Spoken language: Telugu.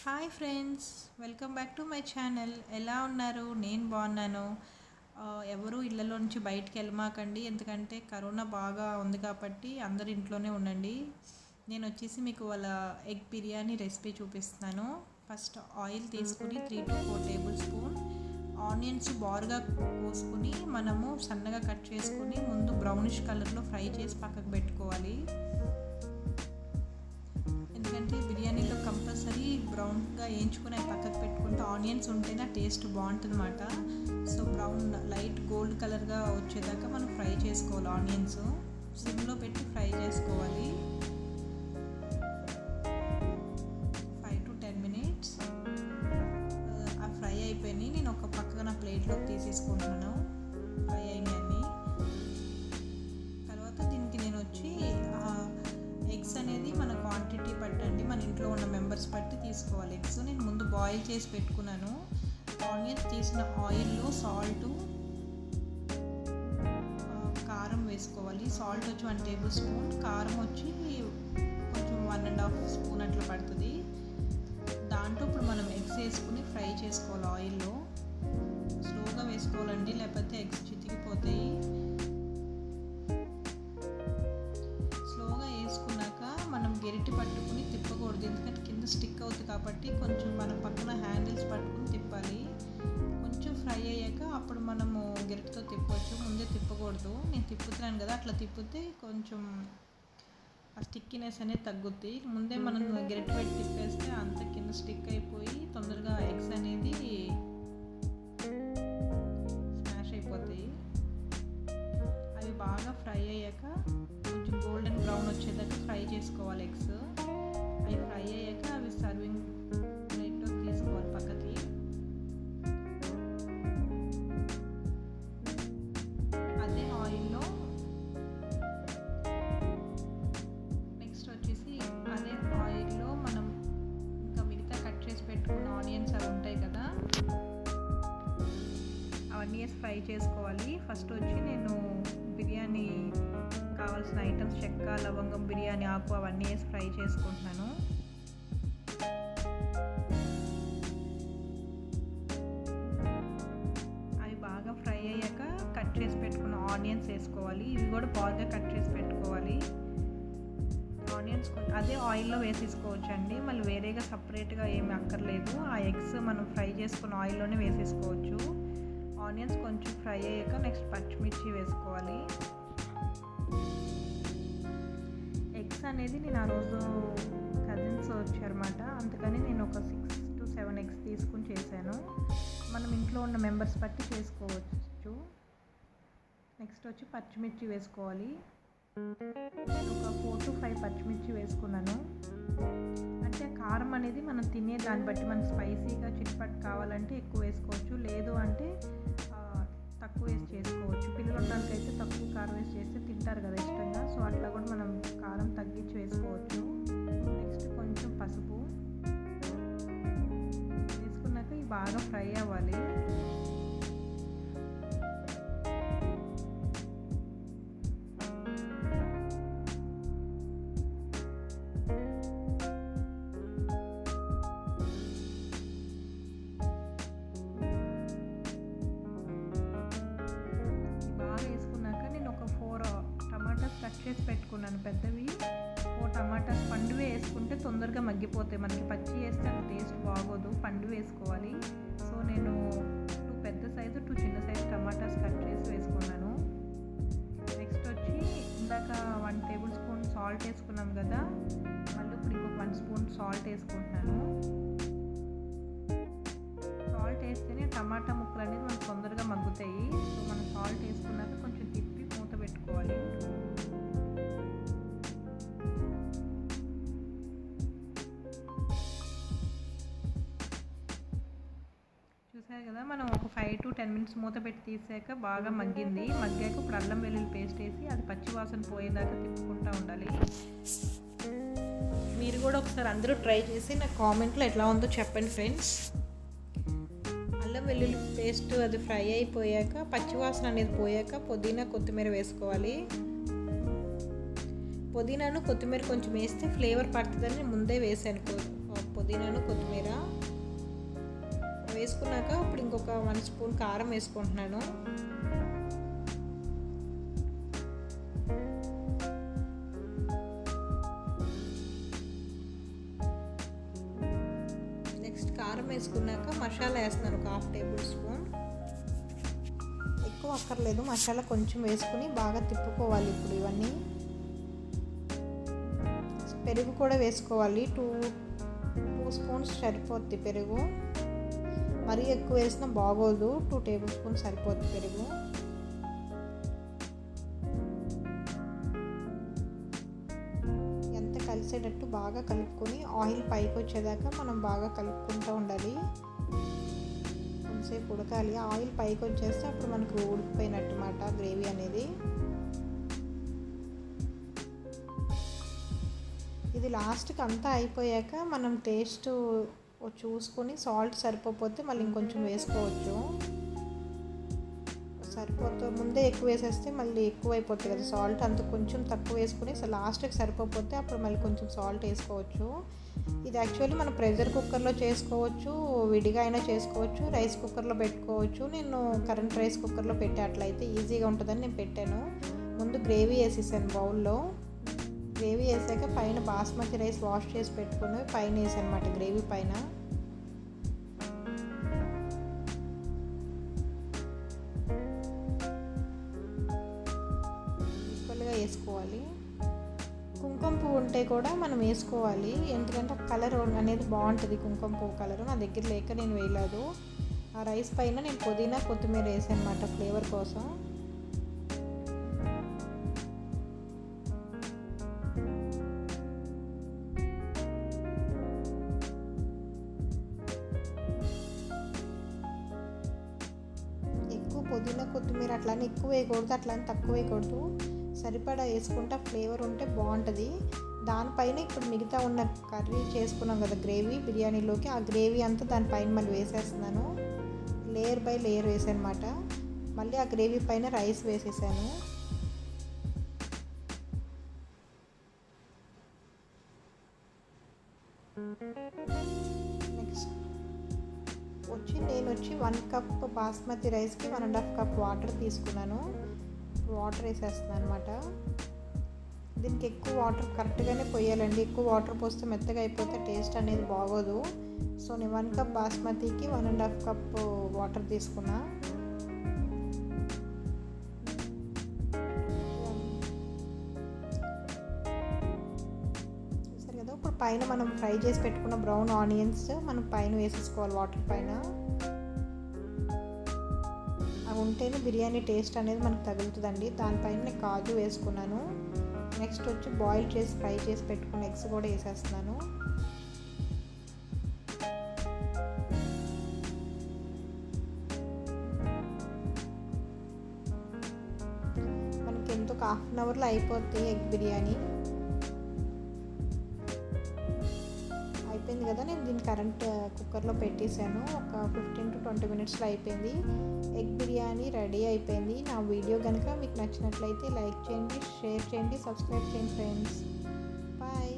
Hi friends, welcome back to my channel. ఎలా ఉన్నారు? నేను బాగున్నాను. ఎవరు ఇళ్ళలో నుంచి బయటికి వెళ్ళమాకండి, ఎందుకంటే కరోనా బాగా ఉంది కాబట్టి అందరు ఇంట్లోనే ఉండండి. నేను వచ్చేసి మీకు వాళ్ళ ఎగ్ బిర్యానీ రెసిపీ చూపిస్తున్నాను. ఫస్ట్ ఆయిల్ తీసుకుని 3 to 4 టేబుల్ స్పూన్ ఆనియన్స్ బారుగా కోసుకుని మనము సన్నగా కట్ చేసుకుని ముందు బ్రౌనిష్ కలర్లో ఫ్రై చేసి పక్కకు పెట్టుకోవాలి. ఎందుకంటే బిర్యానీలో కంపల్సరీ బ్రౌన్గా వేయించుకుని పక్కకు పెట్టుకుంటే ఆనియన్స్ ఉంటేనే టేస్ట్ బాగుంటుంది అన్నమాట. సో బ్రౌన్ లైట్ గోల్డ్ కలర్గా వచ్చేదాకా మనం ఫ్రై చేసుకోవాలి. ఆనియన్స్ సిమ్లో పెట్టి ఫ్రై చేసుకోవాలి 5 to 10 minutes. ఆ ఫ్రై అయిపోయినాయి. నేను ఒక పక్కన ప్లేట్లోకి తీసేసుకుంటున్నాను ఫ్రై అయినాయన్నీ. తర్వాత దీనికి నేను వచ్చి ఎగ్స్ అనేది మన క్వాంటిటీ పట్టండి, మన ఇంట్లో ఉన్న మెంబర్స్ బట్టి తీసుకోవాలి. ఎగ్స్ నేను ముందు బాయిల్ చేసి పెట్టుకున్నాను. ఆనియన్స్ తీసిన ఆయిల్లో సాల్ట్, కారం వేసుకోవాలి. సాల్ట్ వచ్చి 1 టేబుల్ స్పూన్, కారం వచ్చి కొంచెం 1.5 స్పూన్ అట్లా పడుతుంది. దాంట్లో ఇప్పుడు మనం ఎగ్స్ వేసుకుని ఫ్రై చేసుకోవాలి. ఆయిల్లో స్లోగా వేసుకోవాలండి, లేకపోతే ఎగ్స్ చితికిపోతాయి. మనం గెరిటి పట్టుకుని తిప్పకూడదు, ఎందుకంటే కింద స్టిక్ అవుతుంది కాబట్టి కొంచెం మనం పక్కన హ్యాండిల్స్ పట్టుకుని తిప్పాలి. కొంచెం ఫ్రై అయ్యాక అప్పుడు మనము గెరిటితో తిప్పవచ్చు, ముందే తిప్పకూడదు. నేను తిప్పుతున్నాను కదా, అట్లా తిప్పితే కొంచెం ఆ స్టిక్కినెస్ అనేది తగ్గుద్ది. ముందే మనం గెరిటి పెట్టి తిప్పేస్తే అంత కింద స్టిక్ అయిపోయి తొందరగా ఎగ్స్ అనేది స్మాష్ అయిపోతాయి. అవి బాగా ఫ్రై అయ్యాక కొంచెం గోల్డెన్ బ్రౌన్ వచ్చేదాకా ఫ్రై చేసుకోవాలి ఎగ్స్. అవి ఫ్రై అయ్యాక అవి సర్వింగ్ ప్లేట్లో తీసుకోవాలి పక్కకి. అదే ఆయిల్లో నెక్స్ట్ వచ్చేసి అదే ఆయిల్లో మనం ఇంకా మిగతా కట్ చేసి పెట్టుకున్న ఆనియన్స్ అవి ఉంటాయి కదా, అవన్నీ వేసి ఫ్రై చేసుకోవాలి. ఫస్ట్ వచ్చి నేను బిర్యానీ కావాల్సిన ఐటమ్స్ చెక్క, లవంగం, బిర్యానీ ఆకు అవన్నీ వేసి ఫ్రై చేసుకుంటున్నాను. అవి బాగా ఫ్రై అయ్యాక కట్ చేసి పెట్టుకున్న ఆనియన్స్ వేసుకోవాలి. ఇవి కూడా బాగా కట్ చేసి పెట్టుకోవాలి. ఆనియన్స్ అదే ఆయిల్లో వేసేసుకోవచ్చు అండి, మళ్ళీ వేరేగా సపరేట్గా ఏమి అక్కర్లేదు. ఆ ఎగ్స్ మనం ఫ్రై చేసుకున్న ఆయిల్లోనే వేసేసుకోవచ్చు. ఆనియన్స్ కొంచెం ఫ్రై అయ్యాక నెక్స్ట్ పచ్చిమిర్చి వేసుకోవాలి. ఎగ్స్ అనేది నేను ఆ రోజు కజిన్స్ వచ్చారన్నమాట, అందుకని నేను ఒక 6 to 7 ఎగ్స్ తీసుకుని చేశాను. మనం ఇంట్లో ఉన్న మెంబర్స్ బట్టి చేసుకోవచ్చు. నెక్స్ట్ వచ్చి పచ్చిమిర్చి వేసుకోవాలి. నేను ఒక 4 to 5 పచ్చిమిర్చి వేసుకున్నాను. అంటే కారం అనేది మనం తినే దాన్ని బట్టి, మనకి స్పైసీగా చిట్పట్ కావాలంటే ఎక్కువ వేసుకోవచ్చు, లేదు అంటే తక్కువ వేసి చేసుకోవచ్చు. పిల్లలు ఉండడానికైతే తక్కువ కారం వేసి చేస్తే తింటారు కదా ఇష్టంగా, సో అట్లా కూడా మనం కారం తగ్గించి వేసుకోవచ్చు. నెక్స్ట్ కొంచెం పసుపు వేసుకున్నాక ఇవి బాగా ఫ్రై అవ్వాలి. కట్ చేసి పెట్టుకున్నాను పెద్దవి. 4 టమాటాస్ పండువి వేసుకుంటే తొందరగా మగ్గిపోతాయి. మనకి పచ్చి వేస్తే అది టేస్ట్ బాగోదు, పండు వేసుకోవాలి. సో నేను 2 పెద్ద సైజు 2 చిన్న సైజు టమాటాస్ కట్ చేసి వేసుకున్నాను. నెక్స్ట్ వచ్చి ఇందాక 1 టేబుల్ స్పూన్ సాల్ట్ వేసుకున్నాం కదా, మళ్ళీ ఇప్పుడు ఇంకొక 1 స్పూన్ సాల్ట్ వేసుకుంటున్నాను. సాల్ట్ వేస్తేనే టమాటా ముక్కలు అనేది మనకు తొందరగా మగ్గుతాయి. సో మనం సాల్ట్ వేసుకున్నాక కొంచెం తిప్పి మూత పెట్టుకోవాలి. చూసారు కదా, మనం ఒక 5 to 10 minutes మూత పెట్టి తీసాక బాగా మగ్గింది. మగ్గాక ఇప్పుడు అల్లం వెల్లుల్లి పేస్ట్ వేసి అది పచ్చి వాసన పోయేదాకా తిప్పుకుంటూ ఉండాలి. మీరు కూడా ఒకసారి అందరూ ట్రై చేసి నాకు కామెంట్లో ఎట్లా ఉందో చెప్పండి ఫ్రెండ్స్. అల్లం వెల్లుల్లి పేస్ట్ అది ఫ్రై అయిపోయాక పచ్చి వాసన అనేది పోయాక పుదీనా, కొత్తిమీర వేసుకోవాలి. పుదీనాను కొత్తిమీర కొంచెం వేస్తే ఫ్లేవర్ పడుతుందని ముందే వేసాను పుదీనాను కొత్తిమీర. వేసుకున్నాక ఇప్పుడు ఇంకొక 1 స్పూన్ కారం వేసుకుంటున్నాను. నెక్స్ట్ కారం వేసుకున్నాక మసాలా వేస్తున్నాను, ఒక 1/2 టేబుల్ స్పూన్. ఎక్కువ అక్కర్లేదు, మసాలా కొంచెం వేసుకుని బాగా తిప్పుకోవాలి. ఇప్పుడు ఇవన్నీ పెరుగు కూడా వేసుకోవాలి. 2 స్పూన్స్ సరిపోద్ది పెరుగు, మరీ ఎక్కువ వేసినా బాగోదు. 2 టేబుల్ స్పూన్స్ సరిపోద్ది పెరుగు. ఎంత కలిసేటట్టు బాగా కలుపుకొని ఆయిల్ పైకి వచ్చేదాకా మనం బాగా కలుపుకుంటూ ఉండాలి. కొంచెంసేపు ఉడకాలి. ఆయిల్ పైకి వచ్చేస్తే అప్పుడు మనకు ఉడికిపోయినట్టు మాట గ్రేవీ అనేది. ఇది లాస్ట్కి అంతా అయిపోయాక మనం టేస్ట్ చూసుకొని సాల్ట్ సరిపోతే మళ్ళీ ఇంకొంచెం వేసుకోవచ్చు. సరిపోతే ముందే ఎక్కువ వేసేస్తే మళ్ళీ ఎక్కువ అయిపోతుంది కదా సాల్ట్, అంత కొంచెం తక్కువ వేసుకుని లాస్ట్కి సరిపోతే అప్పుడు మళ్ళీ కొంచెం సాల్ట్ వేసుకోవచ్చు. ఇది యాక్చువల్లీ మనం ప్రెషర్ కుక్కర్లో చేసుకోవచ్చు, విడిగా అయినా చేసుకోవచ్చు, రైస్ కుక్కర్లో పెట్టుకోవచ్చు. నేను కరెంట్ రైస్ కుక్కర్లో పెట్టే అట్లయితే ఈజీగా ఉంటుందని నేను పెట్టాను. ముందు గ్రేవీ వేసేసాను బౌల్లో. గ్రేవీ వేసాక పైన బాస్మతి రైస్ వాష్ చేసి పెట్టుకుని పైన వేసాను అనమాట, గ్రేవీ పైన. ఈక్వల్గా వేసుకోవాలి. కుంకుమ పువ్వు ఉంటే కూడా మనం వేసుకోవాలి, ఎందుకంటే కలర్ అనేది బాగుంటుంది. కుంకుమ పువ్వు కలర్ నా దగ్గర లేక నేను వేయలేదు. ఆ రైస్ పైన నేను పుదీనా కొత్తిమీర వేసాను అనమాట ఫ్లేవర్ కోసం. పుదీనా కొత్తిమీర అట్లానే ఎక్కువ వేయకూడదు, అట్లానే తక్కువ వేయకూడదు. సరిపడా వేసుకుంటే ఫ్లేవర్ ఉంటే బాగుంటుంది. దానిపైన ఇప్పుడు మిగతా ఉన్న కర్రీ చేసుకున్నాం కదా గ్రేవీ బిర్యానీలోకి, ఆ గ్రేవీ అంతా దానిపైన మళ్ళీ వేసేస్తున్నాను. లేయర్ బై లేయర్ వేసాను అనమాట. మళ్ళీ ఆ గ్రేవీ పైన రైస్ వేసేసాను. నెక్స్ట్ నేను వచ్చి 1 కప్ బాస్మతి రైస్కి 1.5 కప్ వాటర్ తీసుకున్నాను. వాటర్ వేసేస్తున్నాను అనమాట. దీనికి ఎక్కువ వాటర్ కరెక్ట్గానే పోయాలండి. ఎక్కువ వాటర్ పోస్తే మెత్తగా అయిపోతే టేస్ట్ అనేది బాగోదు. సో నేను 1 కప్ బాస్మతికి 1.5 కప్ వాటర్ తీసుకున్నా. సరే కదా, ఇప్పుడు పైన మనం ఫ్రై చేసి పెట్టుకున్న బ్రౌన్ ఆనియన్స్ మనం పైన వేసేసుకోవాలి వాటర్ పైన. అవి ఉంటేనే బిర్యానీ టేస్ట్ అనేది మనకు తగులుతుందండి. దానిపైన నేను కాజు వేసుకున్నాను. నెక్స్ట్ వచ్చి బాయిల్ చేసి ఫ్రై చేసి పెట్టుకున్న ఎగ్స్ కూడా వేసేస్తున్నాను. మనకి ఎంతో 1/2 అవర్లో అయిపోతుంది ఎగ్ బిర్యానీ. అయిపోయింది కదా, నేను దీన్ని కరెంట్ కుక్కర్లో పెట్టేశాను. ఒక 15 to 20 మినిట్స్లో అయిపోయింది. ఎగ్ బిర్యానీ రెడీ అయిపోయింది. నా వీడియో కనుక మీకు నచ్చినట్లయితే లైక్ చేయండి, షేర్ చేయండి, సబ్స్క్రైబ్ చేయండి ఫ్రెండ్స్. బాయ్.